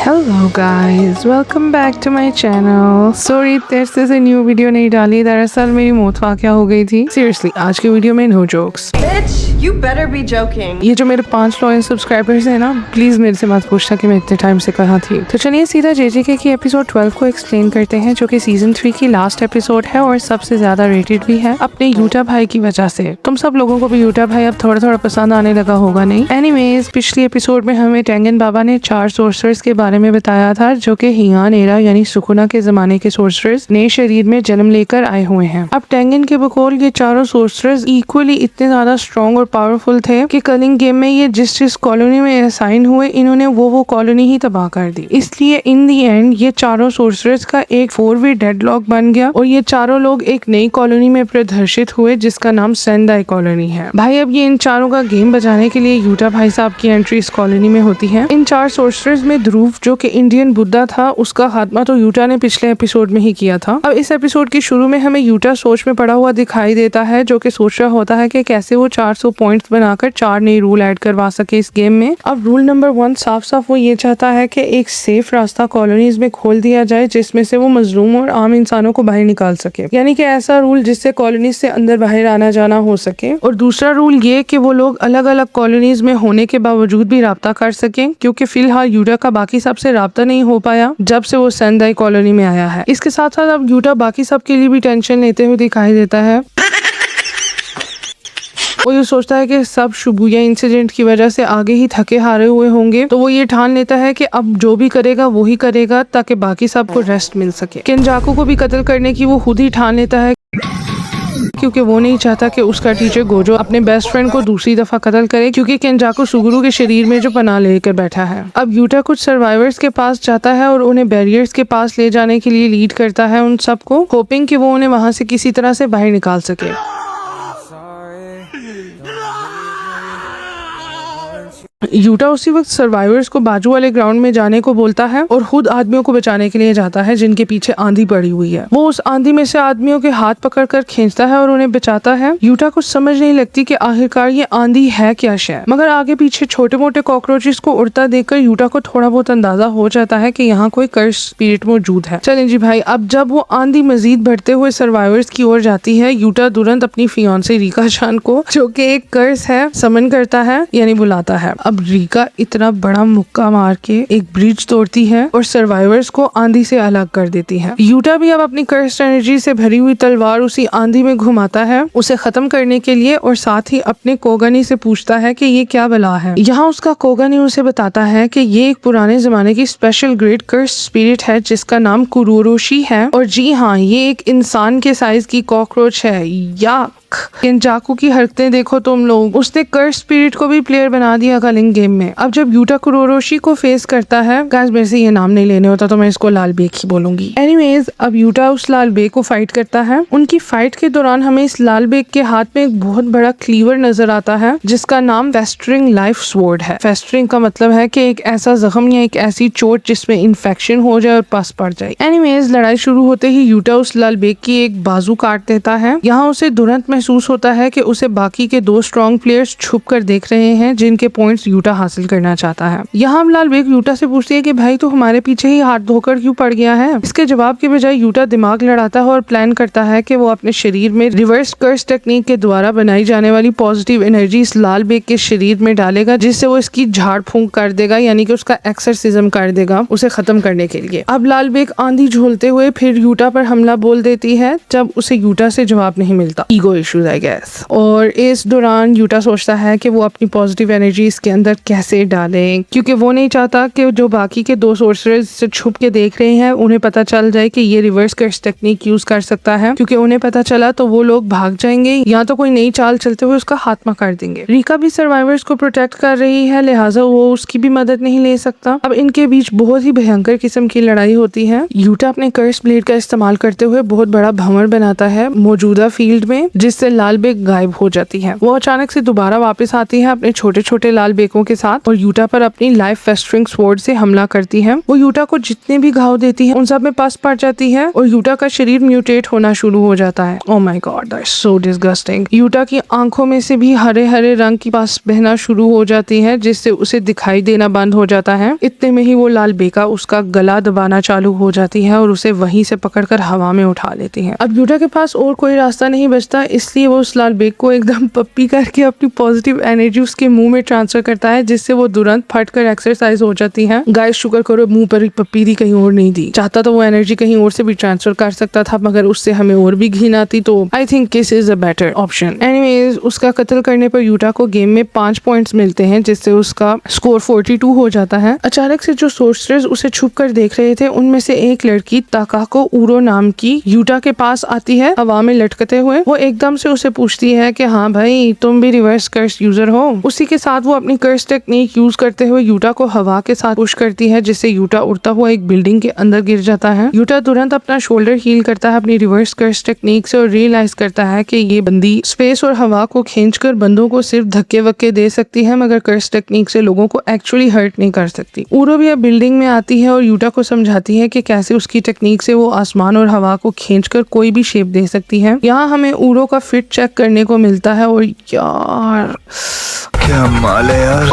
Hello guys, welcome back to my channel. Sorry देर से new video नहीं डाली, दरअसल मेरी मौत वाक़या हो गई थी। सीरियसली आज की वीडियो में no jokes. Bitch, you better be joking. ये जो मेरे 5 लॉयल सब्सक्राइबर्स हैं ना, प्लीज मेरे से मत पूछना कि मैं इतने टाइम से कहाँ थी। तो चलिए सीधा JJK की एपिसोड 12 को एक्सप्लेन करते हैं, जो कि सीजन 3 की लास्ट एपिसोड है और सबसे ज्यादा रेटेड भी है अपने यूटा भाई की वजह से। तुम सब लोगों को भी यूटा भाई अब थोड़ा थोड़ा पसंद आने लगा होगा नहीं। एनीवेज, पिछली एपिसोड में हमें टेंगन बाबा ने 4 सोर्सर्स के बारे में बताया था, जो कि हियान एरा यानी सुकुना के जमाने के सोर्सर्स नए शरीर में जन्म लेकर आए हुए हैं। अब टेंगन के बकौल ये चारों सोर्सर्स इक्वली इतने ज्यादा स्ट्रॉन्ग और पावरफुल थे कि कलिंग गेम में ये जिस कॉलोनी में असाइन हुए, इन्होंने वो कॉलोनी ही तबाह कर दी। इसलिए इन दी एंड ये चारों सोर्सर्स का एक 4-वे डेडलॉक बन गया और ये चारों लोग एक नई कॉलोनी में प्रदर्शित हुए, जिसका नाम सेंदाई कॉलोनी है। भाई अब ये इन चारों का गेम बजाने के लिए यूटा भाई साहब की एंट्री इस कॉलोनी में होती है। इन 4 सोर्सर्स में ध्रुव, जो कि इंडियन बुद्धा था, उसका खात्मा तो यूटा ने पिछले एपिसोड में ही किया था। अब इस एपिसोड के शुरू में हमें यूटा सोच में पड़ा हुआ दिखाई देता है, जो कि सोच रहा होता है कि कैसे वो 400 पॉइंट्स बनाकर 4 नए रूल ऐड करवा सके इस गेम में। अब रूल नंबर 1 साफ साफ वो ये चाहता है कि एक सेफ रास्ता कॉलोनीज में खोल दिया जाए, जिसमें से वो मजलूम और आम इंसानों को बाहर निकाल सके, यानी कि ऐसा रूल जिससे कॉलोनीज से अंदर बाहर आना जाना हो सके। और दूसरा रूल ये कि वो लोग अलग अलग कॉलोनीज में होने के बावजूद भी राब्ता कर सके, क्योंकि फिलहाल यूटा का बाकी सबसे राब्ता नहीं हो पाया जब से वो सेंदाई कॉलोनी में आया है। इसके साथ साथ अब यूटा बाकी सब के लिए भी टेंशन लेते हुए दिखाई देता है। वो ये सोचता है कि सब शिबुया इंसिडेंट की वजह से आगे ही थके हारे हुए होंगे, तो वो ये ठान लेता है कि अब जो भी करेगा वो ही करेगा ताकि बाकी सबको रेस्ट मिल सके। केंजाकू को भी कत्ल करने की वो खुद ही ठान लेता है, क्योंकि वो नहीं चाहता कि उसका टीचर गोजो अपने बेस्ट फ्रेंड को दूसरी दफा कत्ल करे, क्योंकि केंजाकू सुगुरु के शरीर में जो पनाह लेकर बैठा है। अब यूटा कुछ सर्वाइवर्स के पास जाता है और उन्हें बैरियर्स के पास ले जाने के लिए लीड करता है उन सबको, होपिंग कि वो उन्हें वहां से किसी तरह से बाहर निकाल सके। यूटा उसी वक्त सर्वाइवर्स को बाजू वाले ग्राउंड में जाने को बोलता है और खुद आदमियों को बचाने के लिए जाता है जिनके पीछे आंधी पड़ी हुई है। वो उस आंधी में से आदमियों के हाथ पकड़कर खींचता है और उन्हें बचाता है। यूटा को समझ नहीं लगती कि आखिरकार ये आंधी है क्या शय, मगर आगे पीछे छोटे मोटे कॉकरोचेस को उड़ता देखकर यूटा को थोड़ा बहुत अंदाजा हो जाता है कि यहाँ कोई कर्स स्पिरिट मौजूद है। चलें जी भाई, अब जब वो आंधी मजीद बढ़ते हुए सर्वाइवर्स की ओर जाती है, यूटा तुरंत अपनी फियांसे रीका चान को, जो कि एक कर्स है, समन करता है यानी बुलाता है। अब रीका इतना बड़ा मुक्का मार के एक ब्रिज तोड़ती है और सर्वाइवर्स को आंधी से अलग कर देती है। यूटा भी अब अपनी कर्स्ट एनर्जी से भरी हुई तलवार उसी आंधी में घुमाता है उसे खत्म करने के लिए, और साथ ही अपने कोगानी से पूछता है कि ये क्या बला है। यहाँ उसका कोगानी उसे बताता है कि ये एक पुराने जमाने की स्पेशल ग्रेट कर्स्ट स्पिरिट है, जिसका नाम कुरोरोशी है, और जी हाँ, ये एक इंसान के साइज की कॉकरोच है। या केंजाकू की हरकतें देखो तुम लोग, उसने कर्स स्पिरिट को भी प्लेयर बना दिया कलिंग गेम में। अब जब यूटा कुरोरोशी को फेस करता है, गाइस मेरे से ये नाम नहीं लेने होता तो मैं इसको लाल बेग ही बोलूंगी। एनीवेज, अब यूटा उस लाल बेग को फाइट करता है। उनकी फाइट के दौरान हमें इस लाल बेग के हाथ में एक बहुत बड़ा क्लीवर नजर आता है, जिसका नाम फेस्टरिंग लाइफ स्वॉर्ड है। फेस्टरिंग का मतलब है कि एक ऐसा जख्म या एक ऐसी चोट जिसमें इन्फेक्शन हो जाए और पस पड़ जाए। एनीवेज, लड़ाई शुरू होते ही यूटा उस लाल बेग की एक बाजू काट देता है। यहाँ उसे तुरंत महसूस होता है कि उसे बाकी के 2 स्ट्रॉन्ग प्लेयर्स छुप कर देख रहे हैं, जिनके पॉइंट्स यूटा हासिल करना चाहता है। यहाँ लाल बेग यूटा से पूछती है कि भाई तू हमारे पीछे ही हाथ धोकर क्यों पड़ गया है। इसके जवाब के बजाय यूटा दिमाग लड़ाता है और प्लान करता है कि वो अपने शरीर में रिवर्स कर्स टेक्निक के द्वारा बनाई जाने वाली पॉजिटिव एनर्जी इस लाल बेग के शरीर में डालेगा, जिससे वो इसकी झाड़ फूंक कर देगा, यानी कि उसका एक्सरसिज्म कर देगा उसे खत्म करने के लिए। अब लाल बेग आंधी झोलते हुए फिर यूटा पर हमला बोल देती है, जब उसे यूटा से जवाब नहीं मिलता। Ego issues I guess. और इस दौरान यूटा सोचता है कि वो अपनी पॉजिटिव एनर्जी इसके अंदर कैसे डालें, क्योंकि वो नहीं चाहता कि जो बाकी के 2 सोर्सर्स से छुप के देख रहे हैं उन्हें पता चल जाए कि ये रिवर्स कर्स टेक्निक यूज कर सकता है, क्योंकि उन्हें पता चला तो वो लोग भाग जाएंगे या तो कोई नई चाल चलते हुए उसका खात्मा कर देंगे। रीका भी सर्वाइवर्स को प्रोटेक्ट कर रही है, लिहाजा वो उसकी भी मदद नहीं ले सकता। अब इनके बीच बहुत ही भयंकर किस्म की लड़ाई होती है। यूटा अपने कर्स ब्लेड का इस्तेमाल करते हुए बहुत बड़ा भंवर बनाता है मौजूदा फील्ड में, जिस जिससे लाल बेक गायब हो जाती है। वो अचानक से दोबारा वापस आती है अपने छोटे छोटे लाल बेकों के साथ और यूटा पर अपनी लाइफ फेस्टरिंग स्वॉर्ड से हमला करती है। वो यूटा को जितने भी घाव देती है उन सब में पस पड़ जाती है और यूटा का शरीर म्यूटेट होना शुरू हो जाता है। Oh my God, that's so disgusting. Utah की आंखों में से भी हरे हरे रंग की पस बहना शुरू हो जाती है जिससे उसे दिखाई देना बंद हो जाता है। इतने में ही वो लाल बेका उसका गला दबाना चालू हो जाती है और उसे वहीं से पकड़कर हवा में उठा लेती है। अब यूटा के पास और कोई रास्ता नहीं बचता, इसलिए वो उस लाल बेक को एकदम पप्पी करके अपनी पॉजिटिव एनर्जी उसके मुंह में ट्रांसफर करता है जिससे वो तुरंत फटकर एक्सरसाइज हो जाती है। गाइस शुक्र करो मुंह पर ही पप्पी दी, कहीं और नहीं दी। चाहता तो वो एनर्जी कहीं और से भी ट्रांसफर कर सकता था मगर उससे हमें और भी घिन आती, तो आई थिंक किस is a better option. Anyways उसका कत्ल करने पर यूटा को गेम में 5 पॉइंट्स मिलते हैं जिससे उसका स्कोर 42 हो जाता है। अचानक से जो सोर्सरर्स उसे छुप कर देख रहे थे उनमें से एक लड़की ताकाको उरो नाम की यूटा के पास आती है हवा में लटकते हुए। वो एकदम से उसे पूछती है कि हाँ भाई तुम भी रिवर्स कर्स यूजर हो। उसी के साथ वो अपनी कर्स टेक्निक यूज करते हुए यूटा को हवा के साथ पुश करती है जिससे यूटा उड़ता हुआ एक बिल्डिंग के अंदर गिर जाता है। यूटा तुरंत अपना शोल्डर हील करता है अपनी रिवर्स कर्स टेक्निक से और रियलाइज करता है कि ये बंदी स्पेस और हवा को खींचकर बंदों को सिर्फ धक्के वक्के दे सकती है मगर कर्स टेक्निक से लोगों को एक्चुअली हर्ट नहीं कर सकती। उरो भी अब बिल्डिंग में आती है और यूटा को समझाती है कि कैसे उसकी टेक्निक से वो आसमान और हवा को खींचकर कोई भी शेप दे सकती है। यहाँ हमें उरो का फिट चेक करने को मिलता है और यार क्या माल है यार।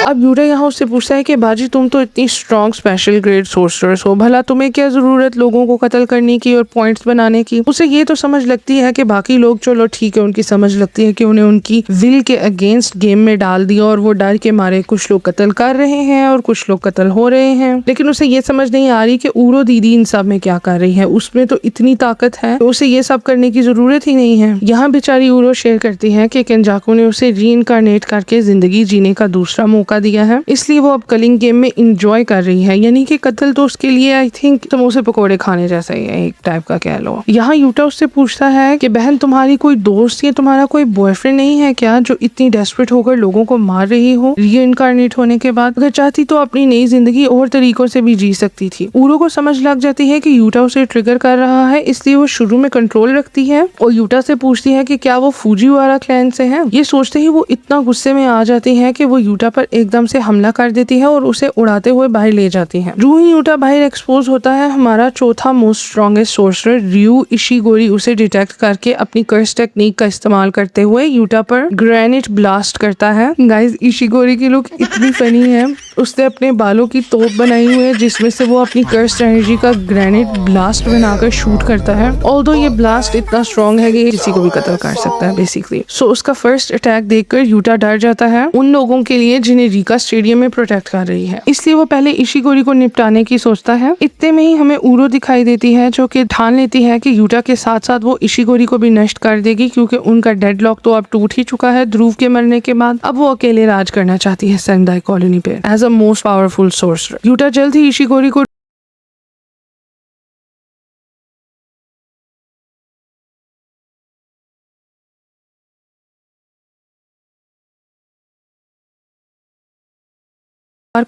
अब यूटा यहाँ उससे पूछता है कि बाजी तुम तो इतनी स्ट्रॉन्ग स्पेशल ग्रेड सोर्सरर्स हो, भला तुम्हें क्या जरूरत लोगों को कत्ल करने की और पॉइंट्स बनाने की। उसे ये तो समझ लगती है कि बाकी लोग चलो ठीक है, उनकी समझ लगती है कि उन्हें उनकी विल के अगेंस्ट गेम में डाल दिया और वो डर के मारे कुछ लोग कत्ल कर रहे हैं और कुछ लोग कत्ल हो रहे हैं। लेकिन उसे ये समझ नहीं आ रही कि उरो दीदी इन सब में क्या कर रही है। उसमें तो इतनी ताकत है तो उसे ये सब करने की जरूरत ही नहीं है। यहाँ बेचारी उरो शेयर करती है कि केंजाकू ने उसे रीइनकार्नेट करके जिंदगी जीने का दूसरा मौका दिया है, इसलिए वो अब कलिंग गेम में इंजॉय कर रही है। यानी कि कत्ल तो उसके लिए आई थिंक समोसे पकोड़े खाने जैसा ही है, एक टाइप का कह लो। यहाँ यूटा उससे पूछता है कि बहन तुम्हारी कोई दोस्त या तुम्हारा कोई बॉयफ्रेंड नहीं है क्या जो इतनी डेस्परेट होकर लोगों को मार रही हो रीइनकार्नेट होने के बाद? अगर चाहती तो अपनी नई जिंदगी और तरीकों से भी जी सकती थी। उरो को समझ लग जाती है कि यूटा उसे ट्रिगर कर रहा है, इसलिए वो शुरू में कंट्रोल रखती है और यूटा से पूछती है कि क्या वो फूजीवारा क्लैन से है। ये सोचते ही वो इतना गुस्से में आ जाती है कि वो यूटा पर एकदम से हमला कर देती है और उसे उड़ाते हुए बाहर ले जाती है। जो ही यूटा बाहर एक्सपोज होता है हमारा चौथा मोस्ट स्ट्रॉन्गेस्ट सोर्सरर रयू इशिगोरी उसे डिटेक्ट करके अपनी कर्स टेक्निक का इस्तेमाल करते हुए यूटा पर ग्रेनेड ब्लास्ट करता है। गाइस इशिगोरी की लुक इतनी फनी है, उसने अपने बालों की तोप बनाई हुई है जिसमें से वो अपनी कर्स एनर्जी का ग्रेनेड ब्लास्ट बनाकर शूट करता है। ऑल्दो ये ब्लास्ट इतना स्ट्रॉन्ग है कि किसी को भी कत्ल कर सकता है बेसिकली। सो उसका फर्स्ट अटैक देखकर यूटा डर जाता है उन लोगों के लिए जिन्हें रीका स्टेडियम में प्रोटेक्ट कर रही है, इसलिए वो पहले इशिगोरी को निपटाने की सोचता है। इतने में ही हमें उरो दिखाई देती है जो कि ठान लेती है कि यूटा के साथ साथ वो इशिगोरी को भी नष्ट कर देगी क्योंकि उनका डेडलॉक तो अब टूट ही चुका है ध्रुव के मरने के बाद। अब वो अकेले राज करना चाहती है सेंदाई कॉलोनी पे as a most powerful sorcerer. Yuta जल्द ही इशिगोरी को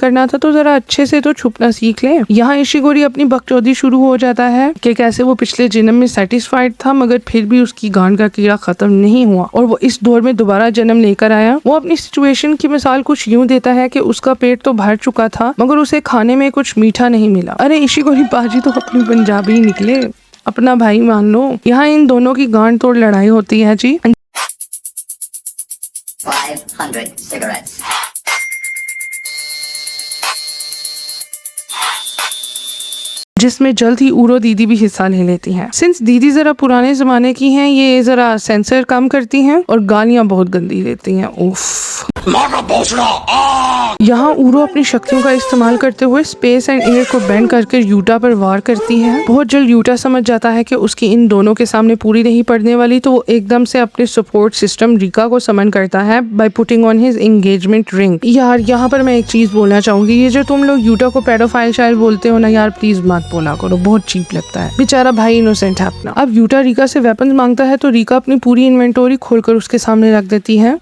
करना था तो जरा अच्छे से तो छुपना सीख ले। यहाँ इशिगोरी अपनी बकचोदी शुरू हो जाता है कि कैसे वो पिछले जन्म में सेटिस्फाइड था मगर फिर भी उसकी गांड का कीड़ा खत्म नहीं हुआ और वो इस दौर में दोबारा जन्म लेकर आया। वो अपनी सिचुएशन की मिसाल कुछ यूं देता है कि उसका पेट तो भर चुका था मगर उसे खाने में कुछ मीठा नहीं मिला। अरे इशिगोरी बाजी तो अपनी पंजाबी निकले, अपना भाई मान लो। यहाँ इन दोनों की गांड तोड़ लड़ाई होती है जी। 500 cigarettes. जिसमें जल्द ही उरो दीदी भी हिस्सा ले लेती हैं। सिंस दीदी जरा पुराने जमाने की हैं, ये जरा सेंसर कम करती हैं और गालियां बहुत गंदी देती हैं। उफ। यहाँ उरो अपनी शक्तियों का इस्तेमाल करते हुए स्पेस एंड एयर को बेंड करके यूटा पर वार करती है। बहुत जल्द यूटा समझ जाता है कि उसकी इन दोनों के सामने पूरी नहीं पड़ने वाली, तो वो एकदम से अपने सपोर्ट सिस्टम रीका को समन करता है by putting on his engagement ring. यार यहाँ पर मैं एक चीज बोलना चाहूंगी, ये जो तुम लोग यूटा को पेडोफाइल चाइल्ड बोलते हो ना यार, प्लीज मत बोला करो, बहुत चीप लगता है। बेचारा भाई इनोसेंट है अपना। अब यूटा रीका से वेपन्स मांगता है तो रीका अपनी पूरी इन्वेंटोरी खोलकर उसके सामने रख देती है।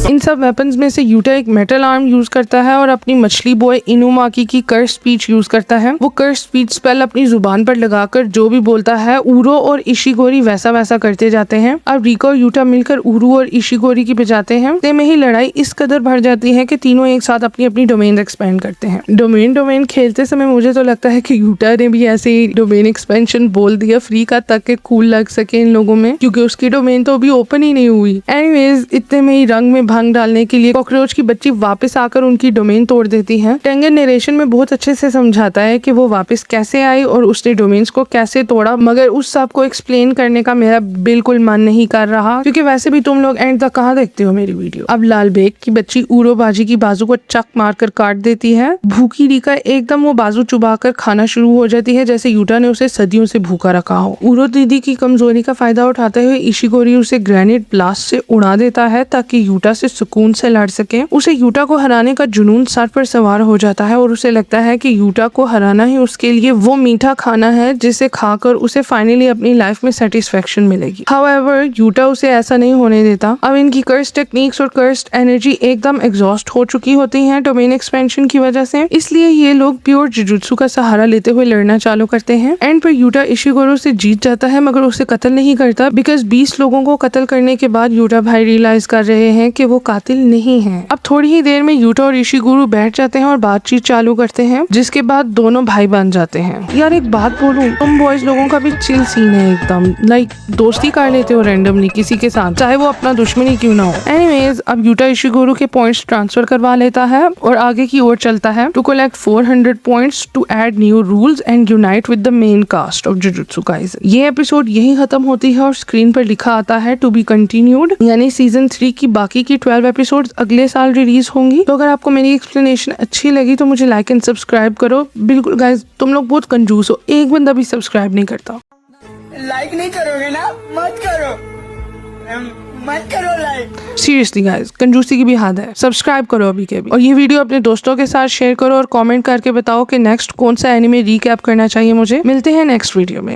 इन सब वेपन्स में से यूटा एक मेटल आर्म यूज करता है और अपनी मछली बॉय इनुमाकी की कर्स स्पीच यूज करता है। वो कर्स स्पीच स्पेल अपनी जुबान पर लगाकर जो भी बोलता है उरो और इशिगोरी वैसा वैसा करते जाते हैं। अब रिको और यूटा मिलकर उरू और इशिगोरी की बजाते हैं। इतने में ही लड़ाई इस कदर बढ़ जाती है कि तीनों एक साथ अपनी अपनी डोमेन एक्सपेंड करते हैं। डोमेन खेलते समय मुझे तो लगता है कि यूटा ने भी ऐसे ही डोमेन एक्सपेंशन बोल दिया फ्री का ताकि कूल लग सके इन लोगों में, क्योंकि उसकी डोमेन तो अभी ओपन ही नहीं हुई। एनीवेज, इतने में ही रंग में भंग डालने के लिए कॉकरोच की बच्ची वापस आकर उनकी डोमेन तोड़ देती है। टेंगन नरेशन में बहुत अच्छे से समझाता है कि वो वापस कैसे आई और उसने डोमेन्स को कैसे तोड़ा, मगर उस सब को एक्सप्लेन करने का मेरा बिल्कुल मन नहीं कर रहा, क्योंकि वैसे भी तुम लोग एंड तक कहाँ देखते हो मेरी वीडियो। अब लाल बेग की बच्ची उरो बाजी की बाजू को चक मारकर काट देती है। भूखी रिका एकदम वो बाजू चुबाकर खाना शुरू हो जाती है जैसे यूटा ने उसे सदियों से भूखा रखा हो। उरो दीदी की कमजोरी का फायदा उठाते हुए इशिगोरी उसे ग्रेनेड ब्लास्ट से उड़ा देता है ताकि यूटा से सुकून से लड़ सके। उसे यूटा को हराने का जुनून सर पर सवार हो जाता है और उसे लगता है कि यूटा को हराना ही उसके लिए वो मीठा खाना है जिसे खाकर उसे फाइनली अपनी लाइफ में सेटिस्फेक्शन मिलेगी। हाउएवर, यूटा उसे ऐसा नहीं होने देता। अब इनकी कर्स टेक्निक्स और कर्स्ड एनर्जी एकदम एग्जॉस्ट हो चुकी होती है डोमेन एक्सपेंशन की वजह से, इसलिए ये लोग प्योर जुजुत्सु का सहारा लेते हुए लड़ना चालू करते हैं। एंड पर यूटा इशिगोरो से जीत जाता है मगर उसे कत्ल नहीं करता, बिकॉज 20 लोगों को कत्ल करने के बाद यूटा भाई रियलाइज कर रहे हैं कि वो कातिल नहीं है। अब थोड़ी ही देर में यूटा और इशिगोरो बैठ जाते हैं और बातचीत चालू करते हैं, जिसके बाद दोनों भाई बन जाते हैं। यार एक बात बोलूं, तुम बॉयज लोगों का भी चिल सीन है एकदम, लाइक दोस्ती कर लेते हो रैंडमली किसी के साथ, चाहे वो अपना दुश्मन ही क्यों ना हो। एनीवेज, अब यूटा इशिगोरो के पॉइंट्स ट्रांसफर करवा लेता है और आगे की ओर चलता है to collect 400 points to add new rules and unite with the main cast of Jujutsu Kaisen. ये एपिसोड यही खत्म होती है और स्क्रीन पर लिखा आता है टू बी कंटिन्यूड, यानी सीजन 3 की बाकी की 12 एपिसोड्स अगले साल रिलीज होंगी। तो अगर आपको मेरी एक्सप्लेनेशन अच्छी लगी तो मुझे लाइक एंड सब्सक्राइब करो। बिल्कुल गाइस, तुम लोग बहुत कंजूस हो, एक बंदा भी सब्सक्राइब नहीं करता। लाइक नहीं करोगे ना? मत करो, मत करो लाइक। सीरियसली गाइस, कंजूसी की भी हद है। सब्सक्राइब करो अभी के अभी, और ये वीडियो अपने दोस्तों के साथ शेयर करो और कमेंट करके बताओ कि नेक्स्ट कौन सा एनिमे रीकैप करना चाहिए मुझे। मिलते हैं नेक्स्ट वीडियो में।